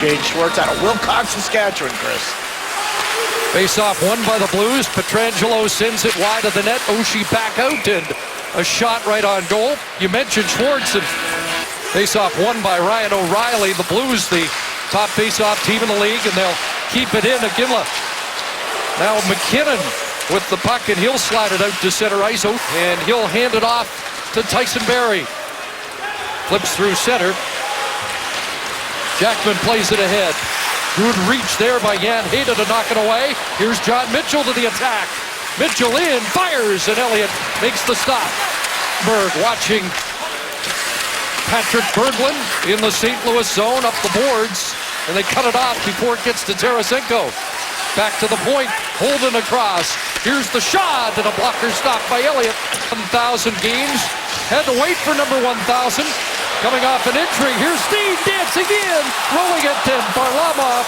Jade Schwartz out of Wilcox, Saskatchewan, Chris. Face-off won by the Blues. Pietrangelo sends it wide of the net. Oshie back out and a shot right on goal. You mentioned Schwartz, and face-off won by Ryan O'Reilly. The Blues, the top face-off team in the league, and they'll keep it in. Iginla. Now McKinnon with the puck, and he'll slide it out to center ice, and he'll hand it off to Tyson Barrie. Flips through center. Jackman plays it ahead. Good reach there by Jan Hejda to knock it away. Here's John Mitchell to the attack. Mitchell in, fires, and Elliott makes the stop. Berg watching Patrick Berglund in the St. Louis zone up the boards, and they cut it off before it gets to Tarasenko. Back to the point, Holden across. Here's the shot, and a blocker stop by Elliott. 1,000 games, had to wait for number 1,000. Coming off an injury, here's Steen dancing in, rolling it, and Varlamov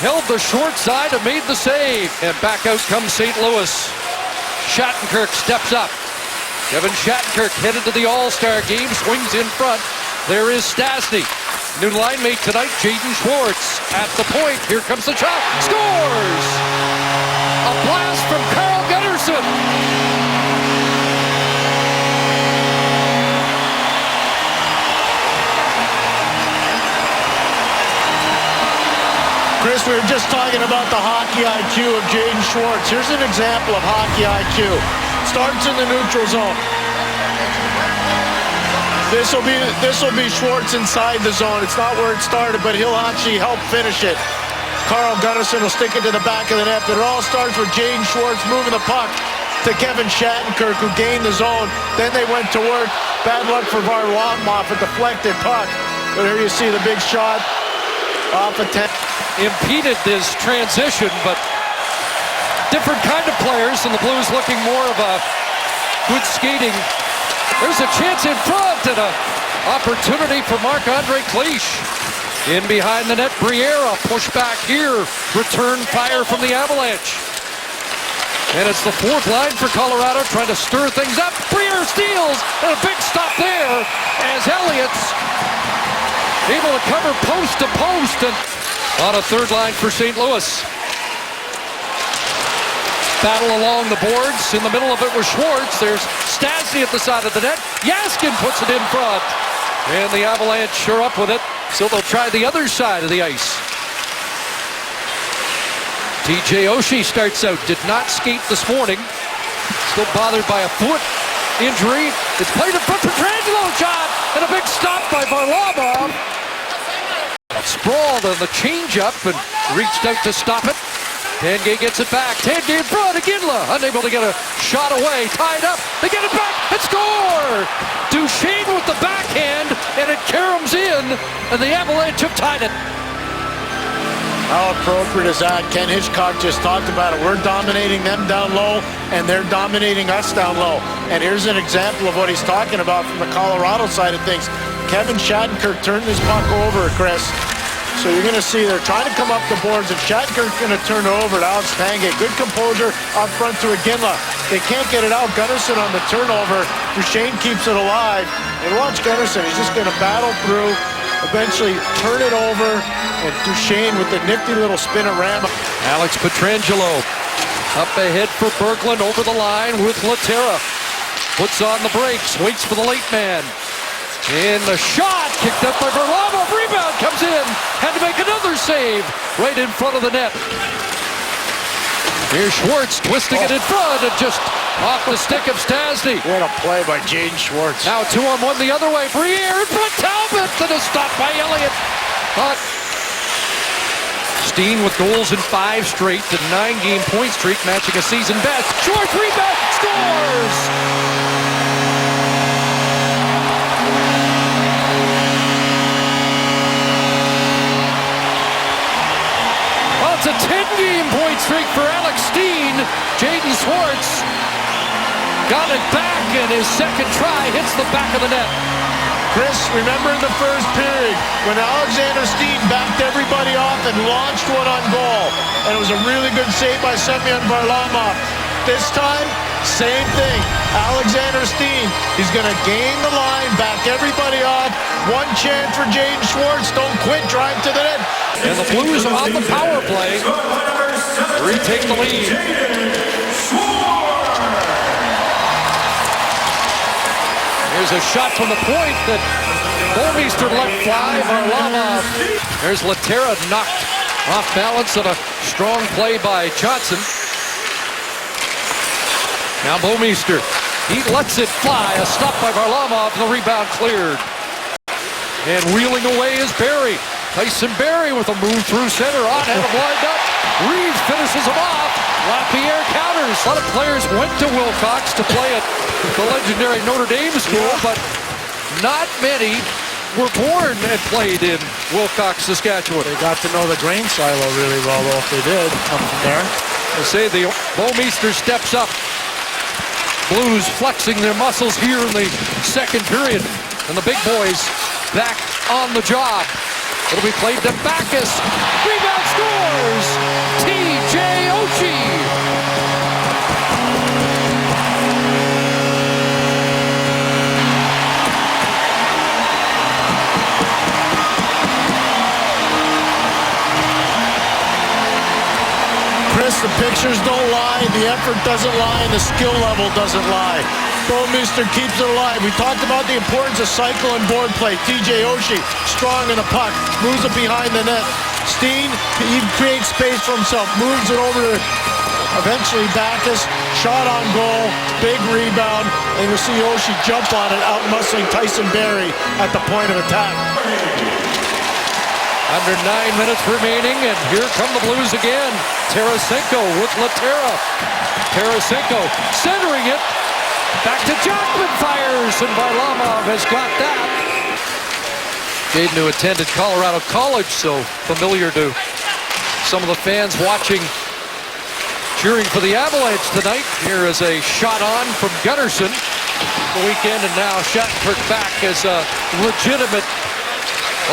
held the short side and made the save. And back out comes St. Louis. Shattenkirk steps up. Kevin Shattenkirk headed to the All-Star game, swings in front. There is Stastny. New line mate tonight, Jaden Schwartz. At the point, here comes the shot, scores! A blast from Carl Gunnarsson. Chris, we were just talking about the hockey IQ of Jaden Schwartz. Here's an example of hockey IQ. Starts in the neutral zone. This will be Schwartz inside the zone. It's not where it started, but he'll actually help finish it. Carl Gunnarsson will stick it to the back of the net. But it all starts with Jaden Schwartz moving the puck to Kevin Shattenkirk, who gained the zone. Then they went to work. Bad luck for Varlamov, a deflected puck. But here you see the big shot off a 10. Impeded this transition, but different kind of players, and the Blues looking more of a good skating. There's a chance in front and an opportunity for Marc-Andre Cliche. In behind the net, Briere, push back here. Return fire from the Avalanche. And it's the fourth line for Colorado trying to stir things up. Briere steals, and a big stop there as Elliott's able to cover post to post, and on a third line for St. Louis. Battle along the boards. In the middle of it was Schwartz. There's Stastny at the side of the net. Jaskin puts it in front. And the Avalanche are up with it. So they'll try the other side of the ice. TJ Oshie starts out. Did not skate this morning. Still bothered by a foot injury. It's played in front for Pietrangelo. Shot. And a big stop by Varlamov. Sprawled on the change-up and reached out to stop it. Tanguay gets it back. Tanguay in front. Iginla unable to get a shot away. Tied up. They get it back and score! Duchene with the backhand, and it caroms in, and the Avalanche have tied it. How appropriate is that? Ken Hitchcock just talked about it. We're dominating them down low, and they're dominating us down low. And here's an example of what he's talking about from the Colorado side of things. Kevin Shattenkirk turned his puck over, Chris. So you're going to see they're trying to come up the boards, and Shattenkirk's going to turn it over to Alex Tanguay. Good composure up front to Iginla. They can't get it out. Gunnarsson on the turnover. Duchene keeps it alive. And watch Gunnarsson. He's just going to battle through, eventually turn it over, and Duchene with the nifty little spin-a-rama. Alex Pietrangelo up ahead for Berglund over the line with Laterra. Puts on the brakes, waits for the late man. And the shot kicked up by Varlamov. Rebound comes in. Had to make another save right in front of the net. Here's Schwartz twisting it in front and just off the stick of Stastny. What a play by Jaden Schwartz. Now 2-on-1 the other way. Briere in front. Talbot to the stop by Elliott. But Steen with goals in 5 straight, the 9-game point streak, matching a season best. Schwartz rebound, scores! Well, it's a 10-game point streak for Alex Steen. Jaden Schwartz got it back, and his second try hits the back of the net. Chris, remember in the first period when Alexander Steen backed everybody off and launched one on goal, and it was a really good save by Semyon Varlamov. This time, Same thing. Alexander Steen, he's going to gain the line, back everybody off. One chance for Jaden Schwartz. Don't quit, drive to the net. And the Blues on the power play retake the lead. Here's a shot from the point that Bouwmeester let fly. Varlamov. There's Laterra knocked off balance on a strong play by Johnson. Now Bouwmeester, he lets it fly. A stop by Varlamov, the rebound cleared. And wheeling away is Barry. Tyson Barry with a move through center. On and lined up. Reeves finishes him off. Lapierre counters. A lot of players went to Wilcox to play at the legendary Notre Dame school, but not many were born and played in Wilcox, Saskatchewan. They got to know the grain silo really well, though, if they did come from there. I say the Bouwmeester steps up. Blues flexing their muscles here in the second period. And the big boys back on the job. It'll be played to Backus. Rebound scores! T.J. Oshie. Chris, the pictures don't lie, the effort doesn't lie, and the skill level doesn't lie. Bouwmeester keeps it alive. We talked about the importance of cycle and board play. T.J. Oshie, strong in the puck, moves it behind the net. Steen, he creates space for himself, moves it over to eventually Backus. Shot on goal, big rebound, and you'll see Oshie jump on it, out-muscling Tyson Barry at the point of attack. Under 9 minutes remaining, and here come the Blues again. Tarasenko with Laterra. Tarasenko centering it. Back to Jackman, fires, and Varlamov has got that. Jaden, who attended Colorado College, so familiar to some of the fans watching, cheering for the Avalanche tonight. Here is a shot on from Gunnarsson the weekend, and now Shattenkirk back as a legitimate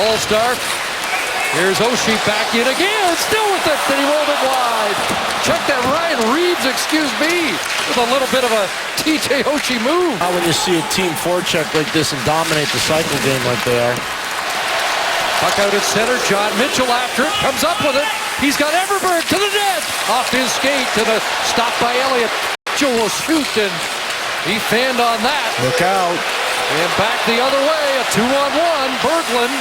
all-star. Here's Oshie back in again, still with it, and he rolled it wide. Check that, Ryan Reeves, excuse me, with a little bit of a T.J. Oshie move. How when you see a team forecheck like this and dominate the cycle game like they are. Puck out at center, John Mitchell after it, comes up with it. He's got Everberg to the net, off his skate, and a stop by Elliott. Mitchell will shoot, and he fanned on that. Look out. And back the other way, a 2-on-1, Berglund.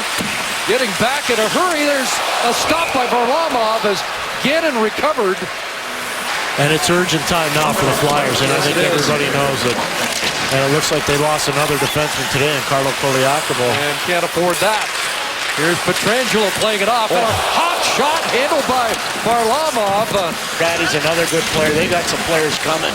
Getting back in a hurry. There's a stop by Varlamov as Gannon recovered. And it's urgent time now for the Flyers, and I think everybody knows it. And it looks like they lost another defenseman today in Carlo Koliakovo. And can't afford that. Here's Pietrangelo playing it off. And a hot shot handled by Varlamov. Gaddy's another good player. They got some players coming.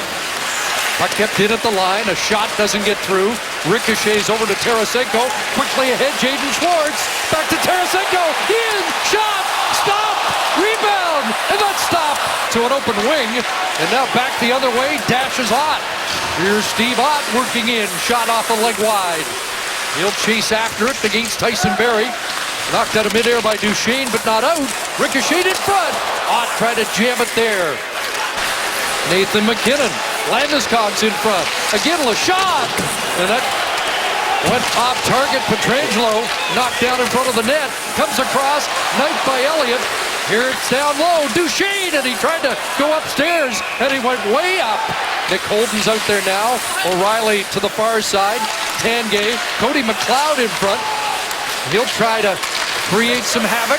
Puck kept in at the line. A shot doesn't get through. Ricochets over to Tarasenko. Quickly ahead, Jaden Schwartz. Back to Tarasenko. In. Shot. Stop. Rebound. And that stop to an open wing. And now back the other way. Dashes Ott. Here's Steve Ott working in. Shot off a leg wide. He'll chase after it against Tyson Barry. Knocked out of midair by Duchesne, but not out. Ricocheted in front. Ott tried to jam it there. Nathan McKinnon. Landeskog's in front. Again, shot. And that went off target. Pietrangelo knocked down in front of the net. Comes across. Knifed by Elliott. Here it's down low. Duchesne, and he tried to go upstairs, and he went way up. Nick Holden's out there now. O'Reilly to the far side. Tanguay. Cody McLeod in front. He'll try to create some havoc.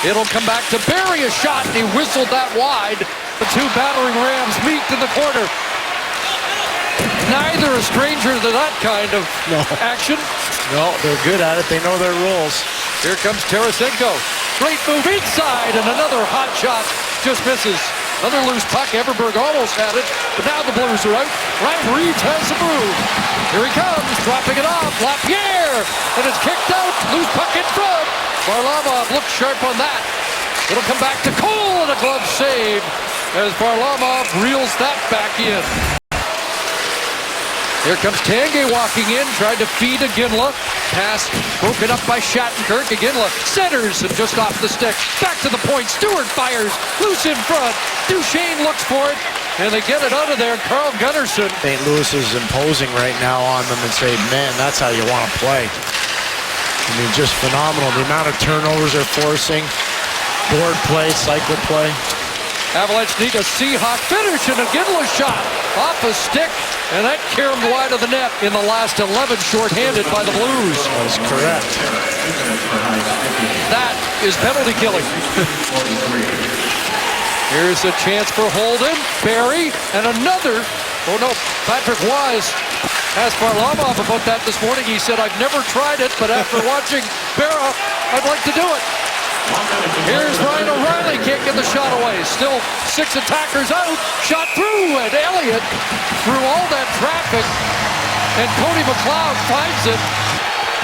It'll come back to Barry. A shot, and he whistled that wide. The two battering Rams meet in the corner. Neither a stranger to that kind of action. No, they're good at it. They know their rules. Here comes Tarasenko. Great move inside, and another hot shot just misses. Another loose puck. Everberg almost had it, but now the Blues are out. Ryan Reeves has the move. Here he comes, dropping it off. Lapierre, and it's kicked out. Loose puck in front. Varlamov looks sharp on that. It'll come back to Cole, and a glove save as Varlamov reels that back in. Here comes Tanguay walking in, tried to feed Iginla. Pass broken up by Shattenkirk. Iginla centers and just off the stick. Back to the point. Stewart fires. Loose in front. Duchesne looks for it. And they get it out of there. Carl Gunnarsson. St. Louis is imposing right now on them and say, man, that's how you want to play. I mean, just phenomenal. The amount of turnovers they're forcing, board play, cycle play. Avalanche need a Seahawk finish, and a Ginla shot off a stick, and that caromed wide of the net in the last 11, shorthanded by the Blues. That's correct. That is penalty killing. Here's a chance for Holden, Barry, and another. Oh no, Patrick Wise asked Varlamov about that this morning. He said, I've never tried it, but after watching Berra, I'd like to do it. Here's Ryan O'Reilly kicking the shot away. Still 6 attackers out. Shot through, and Elliott through all that traffic. And Cody McLeod finds it.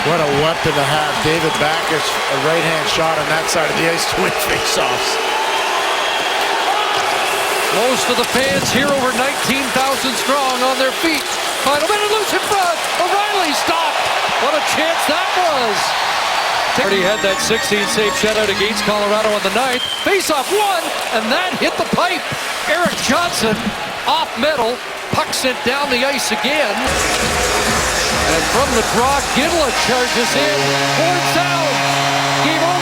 What a weapon to have. David Backes, a right-hand shot on that side of the ice to win face-offs. Most of the fans here, over 19,000 strong, on their feet. Final minute, loose in front. O'Reilly stopped. What a chance that was. Already had that 16-save shutout against Colorado in the 9th. Face-off one, and that hit the pipe. Eric Johnson off metal. Puck sent down the ice again. And from the draw, Ginla charges in. Boards down. Game over.